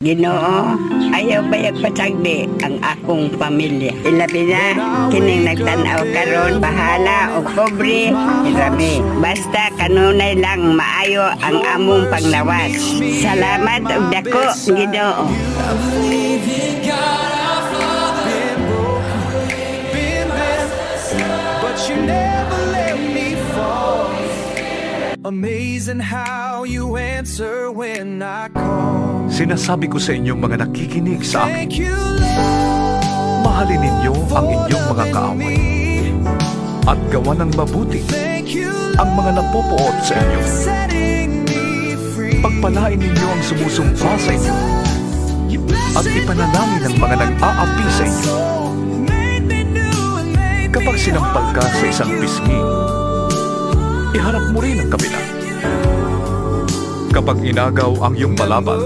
Ginoo, ayaw bayag pasagdi ang akong pamilya. Ilabi na, kining nagtanaw karon bahala o pobre, irami. Basta kanunay lang maayo ang among panglawas. Salamat og dako, Ginoo. But you never let me fall. Amazing how you answer when I call. Sinasabi ko sa inyong mga nakikinig sa akin, Thank you, Lord. mahalin ninyo ang inyong mga kaaway at gawa ng mabuti Thank you, ang mga napopoot sa inyo. Lord, setting me free. Pagpalain ninyo ang sumusumpa sa inyo at ipanalangin ang mga nag-aapi sa inyo. Kapag sinampal ka sa isang pisngi, iharap mo rin ang kabila. Kapag inagaw ang iyong malaban,